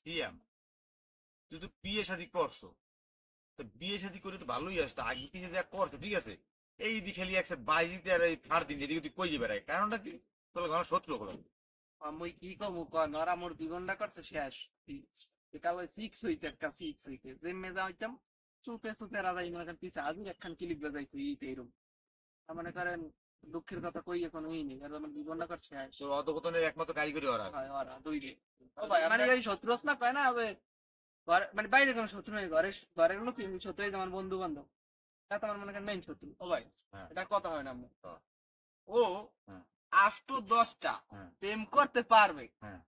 পিয়াম, তুই তো বিয়ে শাদী করছো, তো বিয়ে শাদী করে তো ভালোই আসতো, আগে পিছিয়ে যা করছো ঠিক আছে। এই দি খালি একসাথে বাইজিতে আর এই ফার দিন এদিকে তুই কই যাবে রায়, কারণটা কি? তোর ঘর শত্রু করে। মুই কি কমু নরা মোর জীবনটা করছে শেষ। কাল সিক্স হইতে একটা সিক্স হইতে যে মেজা হইতাম চুপে চুপে রাজাই মনে করেন পিছে আজকে একখান ক্লিক বাজাইতো ইতে এরম মনে করেন দুঃখের কথা কই এখন হইনি কারণ আমার জীবনটা করছে শেষ। তোর অধপতনের একমাত্র কারিগরি ওরা। হয় ওরা দুই দিন মানে ওই শত্রু না কয় না ওই ঘরে মানে বাইরে কোনো শত্রু নেই, ঘরে ঘরের লোক শত্রু আমার বন্ধু বান্ধব, তা তো আমার মনে করেন মেইন শত্রু। ও ভাই হ্যাঁ। এটা কথা হয় না হ্যাঁ। ও হ্যাঁ। 8-10টা হ্যাঁ। প্রেম করতে পারবে হ্যাঁ।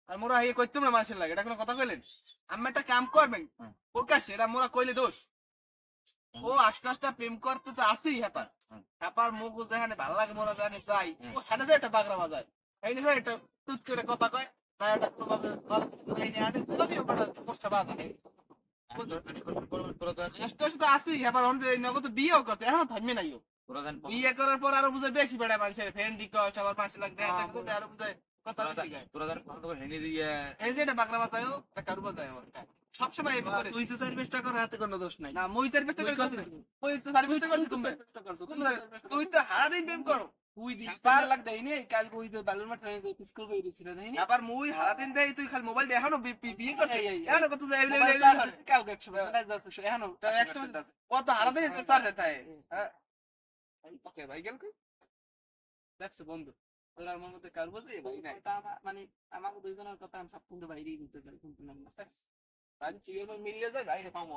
আর মোরা ইয়ে কইতে না মানুষের লাগে, এটা কোনো কথা কইলেন? আমি একটা কাম করবেন হ্যাঁ। ওর কাছে এটা মোরা কইলে দোষ। ও 8-10টা প্রেম করতে তো আসেই হ্যাপার হ্যাপার মুখ যেখানে ভালো লাগে মোরা জানে যাই ও হানে যায় একটা বাগড়া বাজায় এই নিয়ে এটা তুত করে কথা কয় না এটা তোমাকে এই নিয়ে আনে তুমি ওটা সমস্যা বাধা নেই। আষ্টে তো আসেই হ্যাপার অন্য নগদ বিয়েও করতে এখন থাকবে নাই ও বিয়ে করার পর আরো বুঝে বেশি বেড়া মানুষের ফ্রেন্ড রিকোয়েস্ট আবার 5 লাখ দেয় আরো বুঝে কথা বেশি গায় এই যে এটা বাগড়া বাজায় ও টাকা রুবা যায় আমার সবসময় এই করে তুই তো সার্ভিস টাকা হাতে কোনো দোষ নাই না মুই সার্ভিস টাকা করতে তুই তো সার্ভিস টাকা করতে তুমি তুই তো হারাদিন প্রেম করো তুই দিন 5 লাখ দেই নি কাল কই তো বালুর মাঠ হয়ে যায় স্কুল কই দিছিল দেই নি আবার মুই হারাদিন দেই তুই খালি মোবাইল দে এখনো বিয়ে করছিস এখনো কত যায় কাল 100 টাকা দাও এখনো 100 কত হারাদিন তো চার দেতা হ্যাঁ ওকে ভাই গেল কই দেখছো বন্ধু তোর আমার মধ্যে কার বুঝে ভাই না মানে আমাকে দুইজনের কথা আমি সব কিন্তু বাইরেই দিতে চাই কিন্তু না বাড়ি চিড়ে মিলিয়ে যায় বাইরে পাবো